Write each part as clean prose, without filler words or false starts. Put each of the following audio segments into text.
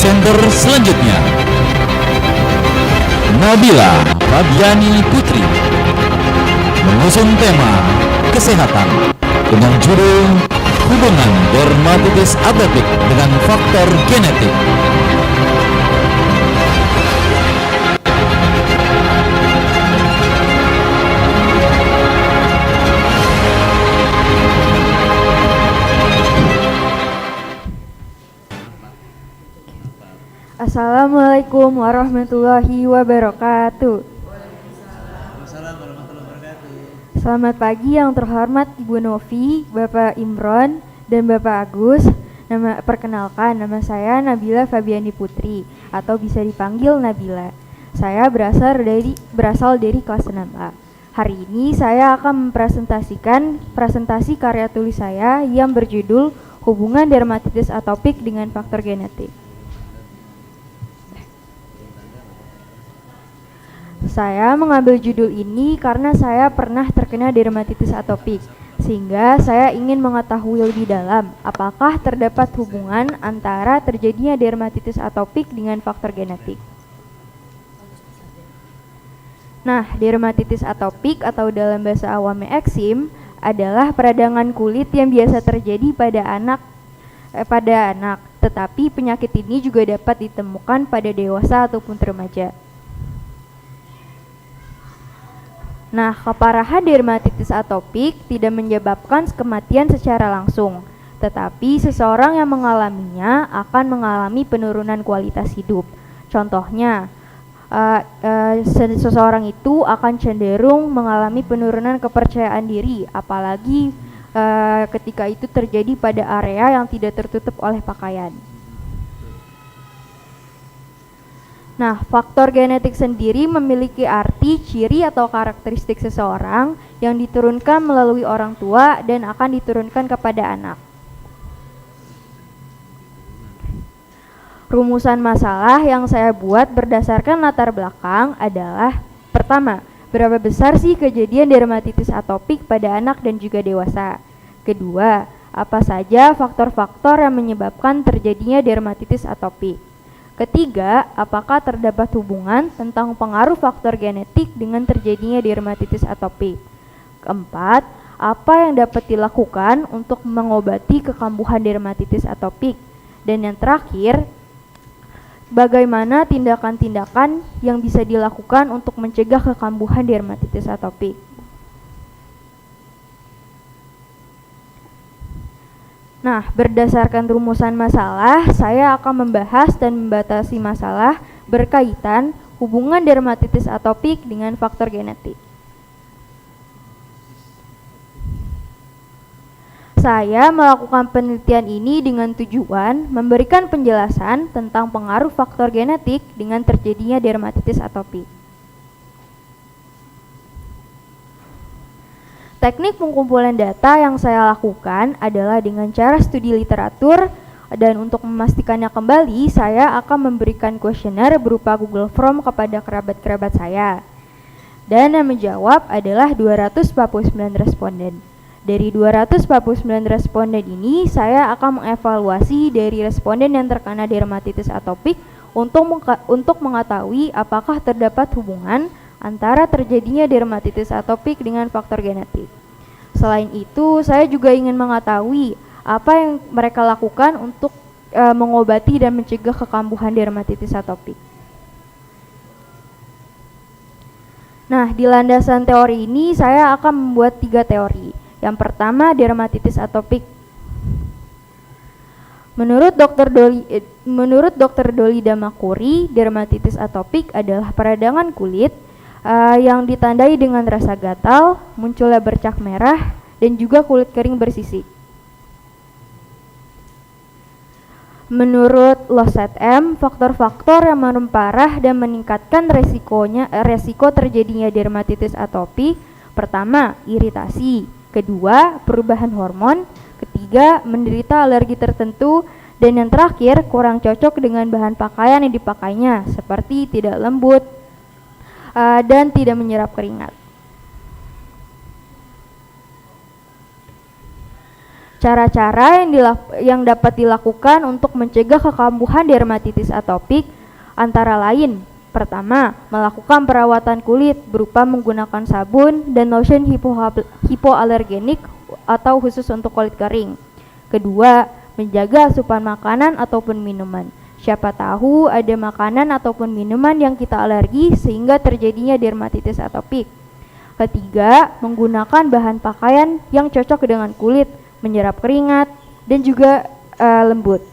presenter selanjutnya, Nabila Fabiani Putri, mengusung tema kesehatan dengan judul hubungan dermatitis atopik dengan faktor genetik. Assalamualaikum warahmatullahi wabarakatuh. Selamat pagi yang terhormat Ibu Novi, Bapak Imron, dan Bapak Agus. Perkenalkan, nama saya Nabila Fabiani Putri atau bisa dipanggil Nabila. Saya berasal dari kelas 6A. Hari ini saya akan mempresentasikan presentasi karya tulis saya yang berjudul Hubungan Dermatitis Atopik dengan Faktor Genetik. Saya mengambil judul ini karena saya pernah terkena dermatitis atopik, sehingga saya ingin mengetahui lebih dalam apakah terdapat hubungan antara terjadinya dermatitis atopik dengan faktor genetik. Nah, dermatitis atopik atau dalam bahasa awamnya eksim adalah peradangan kulit yang biasa terjadi pada anak, tetapi penyakit ini juga dapat ditemukan pada dewasa ataupun remaja. Nah, keparahan dermatitis atopik tidak menyebabkan kematian secara langsung, tetapi seseorang yang mengalaminya akan mengalami penurunan kualitas hidup. Contohnya, seseorang itu akan cenderung mengalami penurunan kepercayaan diri, apalagi ketika itu terjadi pada area yang tidak tertutup oleh pakaian. Nah, faktor genetik sendiri memiliki arti, ciri, atau karakteristik seseorang yang diturunkan melalui orang tua dan akan diturunkan kepada anak. Rumusan masalah yang saya buat berdasarkan latar belakang adalah: pertama, berapa besar sih kejadian dermatitis atopik pada anak dan juga dewasa? Kedua, apa saja faktor-faktor yang menyebabkan terjadinya dermatitis atopik? Ketiga, apakah terdapat hubungan tentang pengaruh faktor genetik dengan terjadinya dermatitis atopik? Keempat, apa yang dapat dilakukan untuk mengobati kekambuhan dermatitis atopik? Dan yang terakhir, bagaimana tindakan-tindakan yang bisa dilakukan untuk mencegah kekambuhan dermatitis atopik? Nah, berdasarkan rumusan masalah, saya akan membahas dan membatasi masalah berkaitan hubungan dermatitis atopik dengan faktor genetik. Saya melakukan penelitian ini dengan tujuan memberikan penjelasan tentang pengaruh faktor genetik dengan terjadinya dermatitis atopik. Teknik pengumpulan data yang saya lakukan adalah dengan cara studi literatur, dan untuk memastikannya kembali, saya akan memberikan kuesioner berupa Google Form kepada kerabat-kerabat saya. Dan yang menjawab adalah 249 responden. Dari 249 responden ini, saya akan mengevaluasi dari responden yang terkena dermatitis atopik untuk mengetahui apakah terdapat hubungan antara terjadinya dermatitis atopik dengan faktor genetik. Selain itu, saya juga ingin mengetahui apa yang mereka lakukan untuk mengobati dan mencegah kekambuhan dermatitis atopik. Nah, di landasan teori ini saya akan membuat 3 teori. Yang pertama, dermatitis atopik. Menurut Dr. Doli Damakuri, dermatitis atopik adalah peradangan kulit yang ditandai dengan rasa gatal, munculnya bercak merah, dan juga kulit kering bersisik. Menurut Loset M, faktor-faktor yang memperparah dan meningkatkan resiko terjadinya dermatitis atopik: pertama, iritasi; kedua, perubahan hormon; ketiga, menderita alergi tertentu; dan yang terakhir, kurang cocok dengan bahan pakaian yang dipakainya, seperti tidak lembut dan tidak menyerap keringat. Cara-cara yang dapat dilakukan untuk mencegah kekambuhan dermatitis atopik antara lain: pertama, melakukan perawatan kulit berupa menggunakan sabun dan lotion hipoalergenik atau khusus untuk kulit kering. Kedua, menjaga asupan makanan ataupun minuman. Siapa tahu ada makanan ataupun minuman yang kita alergi sehingga terjadinya dermatitis atopik. Ketiga, menggunakan bahan pakaian yang cocok dengan kulit, menyerap keringat, dan juga lembut.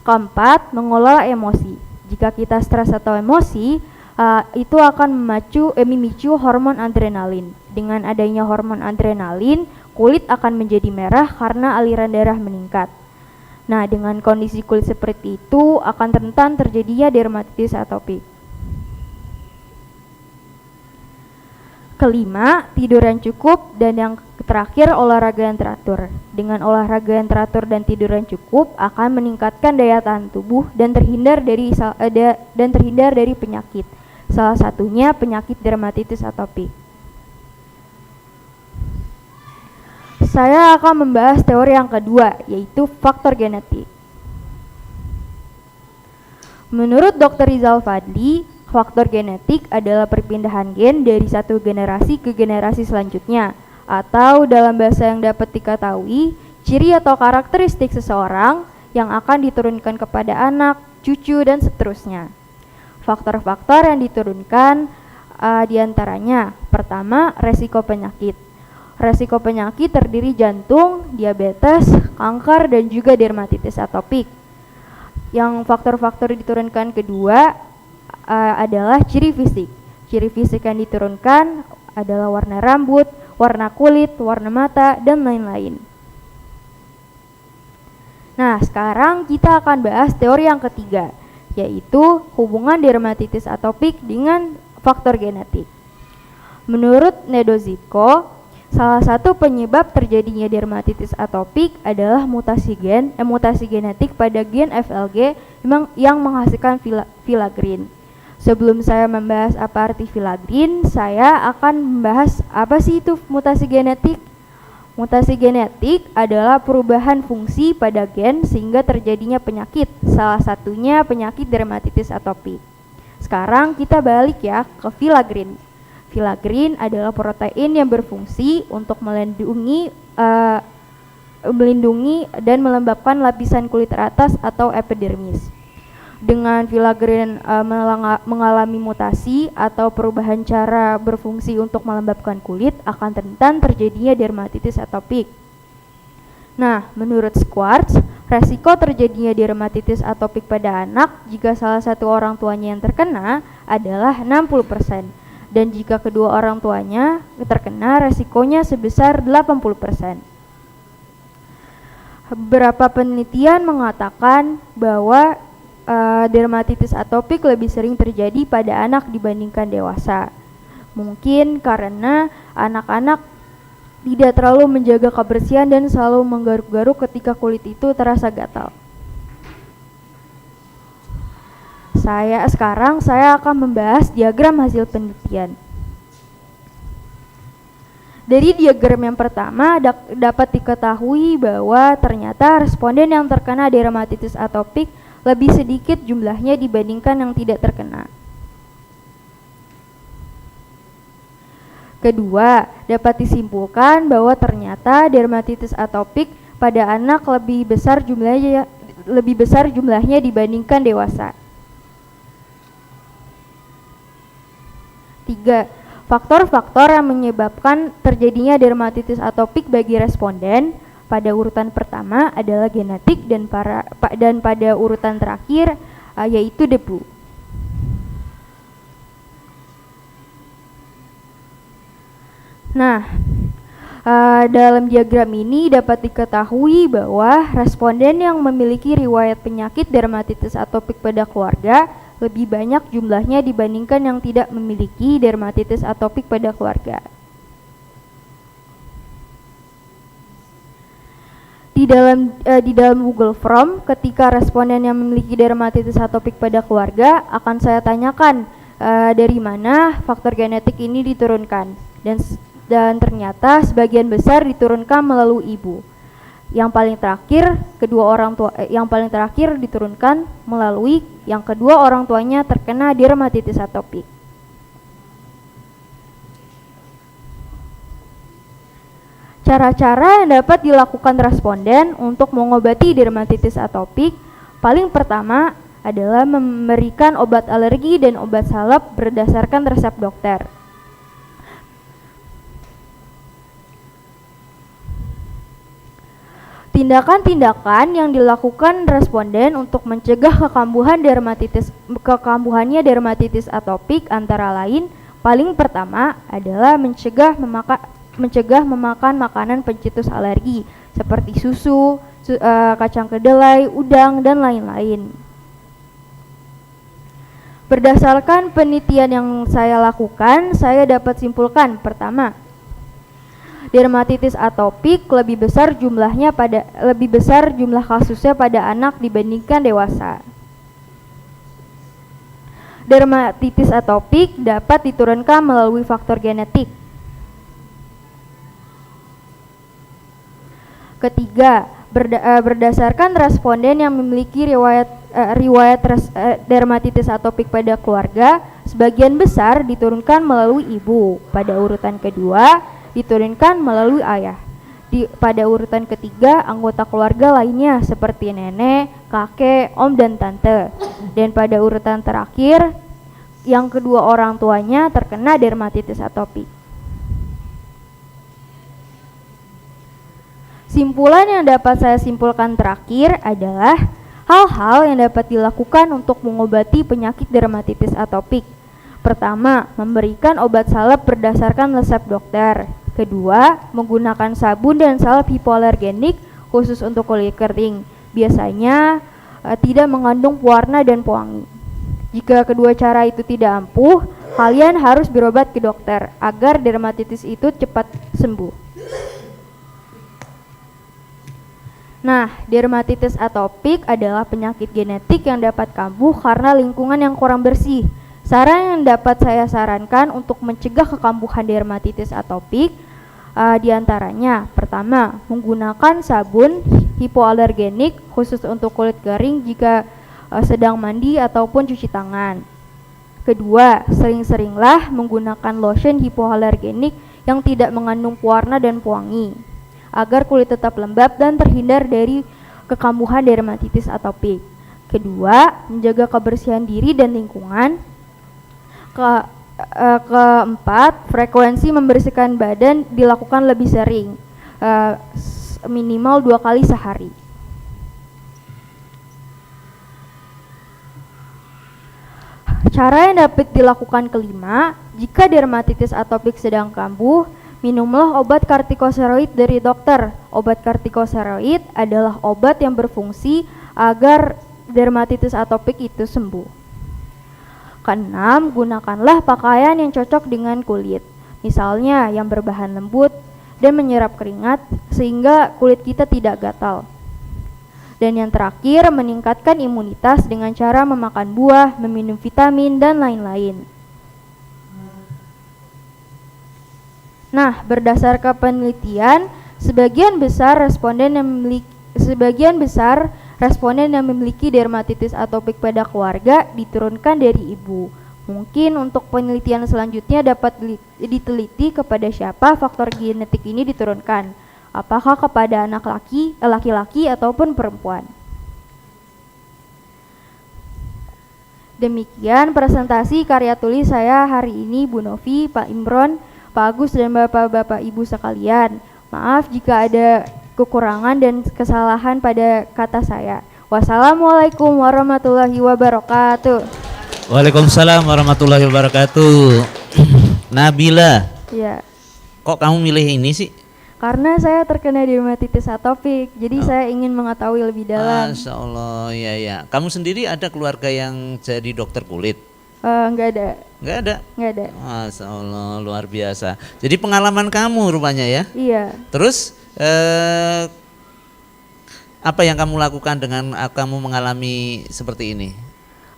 Keempat, mengelola emosi. Jika kita stres atau emosi, itu akan memicu hormon adrenalin. Dengan adanya hormon adrenalin, kulit akan menjadi merah karena aliran darah meningkat. Nah, dengan kondisi kulit seperti itu akan rentan terjadinya dermatitis atopik. Kelima, tidur yang cukup, dan yang terakhir olahraga yang teratur. Dengan olahraga yang teratur dan tidur yang cukup akan meningkatkan daya tahan tubuh dan terhindar dari penyakit. Salah satunya penyakit dermatitis atopik. Saya akan membahas teori yang kedua, yaitu faktor genetik. Menurut Dr. Rizal Fadli, faktor genetik adalah perpindahan gen dari satu generasi ke generasi selanjutnya, atau dalam bahasa yang dapat diketahui, ciri atau karakteristik seseorang yang akan diturunkan kepada anak, cucu, dan seterusnya. Faktor-faktor yang diturunkan diantaranya: pertama, resiko penyakit. Resiko penyakit terdiri jantung, diabetes, kanker, dan juga dermatitis atopik. Yang faktor-faktor diturunkan kedua adalah ciri fisik. Ciri fisik yang diturunkan adalah warna rambut, warna kulit, warna mata, dan lain-lain. Nah, sekarang kita akan bahas teori yang ketiga, yaitu hubungan dermatitis atopik dengan faktor genetik. Menurut Nedozhitko, salah satu penyebab terjadinya dermatitis atopik adalah mutasi genetik pada gen FLG yang menghasilkan filagrin. Sebelum saya membahas apa arti filagrin, saya akan membahas apa sih itu mutasi genetik. Mutasi genetik adalah perubahan fungsi pada gen sehingga terjadinya penyakit, salah satunya penyakit dermatitis atopik. Sekarang kita balik ya ke filagrin. Filagrin adalah protein yang berfungsi untuk melindungi dan melembabkan lapisan kulit teratas atau epidermis. Dengan filagrin mengalami mutasi atau perubahan cara berfungsi untuk melembabkan kulit, akan rentan terjadinya dermatitis atopik. Nah, menurut Schwartz, resiko terjadinya dermatitis atopik pada anak jika salah satu orang tuanya yang terkena adalah 60%. Dan jika kedua orang tuanya terkena, resikonya sebesar 80%. Beberapa penelitian mengatakan bahwa dermatitis atopik lebih sering terjadi pada anak dibandingkan dewasa. Mungkin karena anak-anak tidak terlalu menjaga kebersihan dan selalu menggaruk-garuk ketika kulit itu terasa gatal. Sekarang saya akan membahas diagram hasil penelitian. Dari diagram yang pertama dapat diketahui bahwa ternyata responden yang terkena dermatitis atopik lebih sedikit jumlahnya dibandingkan yang tidak terkena. Kedua, dapat disimpulkan bahwa ternyata dermatitis atopik pada anak lebih besar jumlahnya dibandingkan dewasa. 3. Faktor-faktor yang menyebabkan terjadinya dermatitis atopik bagi responden pada urutan pertama adalah genetik dan pada urutan terakhir yaitu debu. Nah, dalam diagram ini dapat diketahui bahwa responden yang memiliki riwayat penyakit dermatitis atopik pada keluarga lebih banyak jumlahnya dibandingkan yang tidak memiliki dermatitis atopik pada keluarga. Di dalam Google Form, ketika responden yang memiliki dermatitis atopik pada keluarga, akan saya tanyakan dari mana faktor genetik ini diturunkan, dan ternyata sebagian besar diturunkan melalui ibu. Yang paling terakhir diturunkan melalui yang kedua orang tuanya terkena dermatitis atopik. Cara-cara yang dapat dilakukan responden untuk mengobati dermatitis atopik paling pertama adalah memberikan obat alergi dan obat salep berdasarkan resep dokter. Tindakan-tindakan yang dilakukan responden untuk mencegah kekambuhannya dermatitis atopik antara lain paling pertama adalah mencegah memakan makanan pencetus alergi seperti susu, kacang kedelai, udang, dan lain-lain. Berdasarkan penelitian yang saya lakukan, saya dapat simpulkan pertama, dermatitis atopik lebih besar jumlah kasusnya pada anak dibandingkan dewasa. Dermatitis atopik dapat diturunkan melalui faktor genetik. Ketiga, berdasarkan responden yang memiliki riwayat dermatitis atopik pada keluarga, sebagian besar diturunkan melalui ibu. Pada urutan kedua, diturunkan melalui ayah. Pada urutan ketiga, anggota keluarga lainnya seperti nenek, kakek, om, dan tante. Dan pada urutan terakhir, yang kedua orang tuanya terkena dermatitis atopik. Simpulan yang dapat saya simpulkan terakhir adalah hal-hal yang dapat dilakukan untuk mengobati penyakit dermatitis atopik. Pertama, memberikan obat salep berdasarkan resep dokter. Kedua, menggunakan sabun dan salep hipoalergenik khusus untuk kulit kering. Biasanya tidak mengandung pewarna dan pewangi. Jika kedua cara itu tidak ampuh, kalian harus berobat ke dokter agar dermatitis itu cepat sembuh. Nah, dermatitis atopik adalah penyakit genetik yang dapat kambuh karena lingkungan yang kurang bersih. Saran yang dapat saya sarankan untuk mencegah kekambuhan dermatitis atopik diantaranya, pertama, menggunakan sabun hipoalergenik khusus untuk kulit kering jika sedang mandi ataupun cuci tangan. Kedua, sering-seringlah menggunakan lotion hipoalergenik yang tidak mengandung pewarna dan pewangi agar kulit tetap lembab dan terhindar dari kekambuhan dermatitis atopik. Kedua, menjaga kebersihan diri dan lingkungan. Keempat, frekuensi membersihkan badan dilakukan lebih sering, minimal 2 kali sehari. Cara yang dapat dilakukan kelima, jika dermatitis atopik sedang kambuh, minumlah obat kortikosteroid dari dokter. Obat kortikosteroid adalah obat yang berfungsi agar dermatitis atopik itu sembuh. Keenam, gunakanlah pakaian yang cocok dengan kulit. Misalnya yang berbahan lembut dan menyerap keringat sehingga kulit kita tidak gatal. Dan yang terakhir, meningkatkan imunitas dengan cara memakan buah, meminum vitamin, dan lain-lain. Nah, berdasarkan penelitian, sebagian besar responden yang memiliki dermatitis atopik pada keluarga diturunkan dari ibu. Mungkin untuk penelitian selanjutnya dapat diteliti kepada siapa faktor genetik ini diturunkan. Apakah kepada anak laki-laki ataupun perempuan. Demikian presentasi karya tulis saya hari ini, Bu Novi, Pak Imron, Pak Agus, dan Bapak-Bapak Ibu sekalian. Maaf jika ada kekurangan dan kesalahan pada kata saya. Wassalamualaikum warahmatullahi wabarakatuh. Waalaikumsalam warahmatullahi wabarakatuh. Nabila, Ya, kok kamu milih ini sih? karena saya terkena dermatitis atopik, jadi saya ingin mengetahui lebih dalam. Masya Allah, ya. Kamu sendiri ada keluarga yang jadi dokter kulit? Enggak ada. Nggak ada? Nggak ada. Masya Allah, luar biasa. Jadi pengalaman kamu rupanya ya? Iya. Terus apa yang kamu lakukan dengan kamu mengalami seperti ini?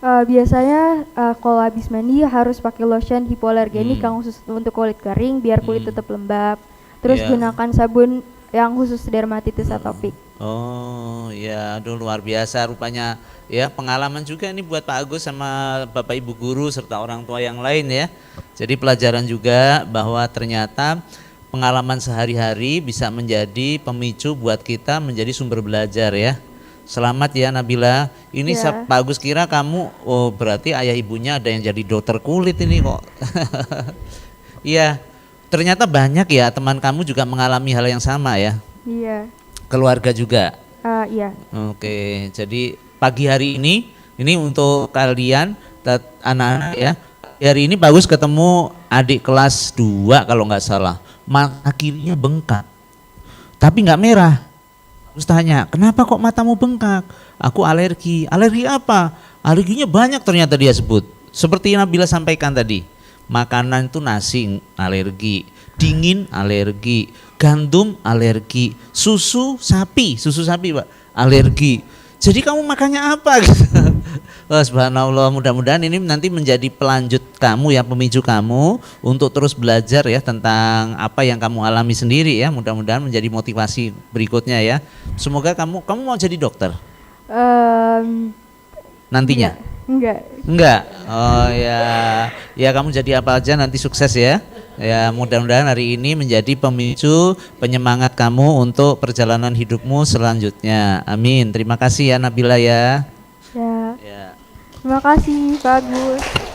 Biasanya kalau habis mandi harus pakai lotion hipoalergenik yang khusus untuk kulit kering biar kulit tetap lembab. Terus Iya. gunakan sabun yang khusus dermatitis atopik. Oh ya, aduh luar biasa rupanya ya, pengalaman juga ini buat Pak Agus sama Bapak Ibu guru serta orang tua yang lain ya. Jadi pelajaran juga bahwa ternyata pengalaman sehari-hari bisa menjadi pemicu buat kita menjadi sumber belajar ya. Selamat ya Nabila. Ini Ya. Pak Agus kira kamu, oh berarti ayah ibunya ada yang jadi dokter kulit ini kok. Iya, ternyata banyak ya teman kamu juga mengalami hal yang sama ya. Iya. Keluarga juga. Iya. Oke, jadi pagi hari ini untuk kalian anak-anak ya. Hari ini bagus ketemu adik kelas 2 kalau nggak salah. Mata kirinya bengkak, tapi nggak merah. Terus tanya, kenapa kok matamu bengkak? Aku alergi. Alergi apa? Alerginya banyak ternyata dia sebut. Seperti yang Nabila sampaikan tadi. Makanan itu nasi alergi, dingin alergi, gandum alergi, susu sapi Pak alergi. Jadi kamu makannya apa gitu. Oh, subhanallah, mudah-mudahan ini nanti menjadi pelanjut kamu ya, pemicu kamu untuk terus belajar ya tentang apa yang kamu alami sendiri ya. Mudah-mudahan menjadi motivasi berikutnya ya. Semoga kamu mau jadi dokter nantinya. Enggak. Oh ya. Ya kamu jadi apa aja nanti sukses ya. Ya mudah-mudahan hari ini menjadi pemicu penyemangat kamu untuk perjalanan hidupmu selanjutnya. Amin. Terima kasih ya Nabila ya. Ya. Ya. Terima kasih Pak Agus.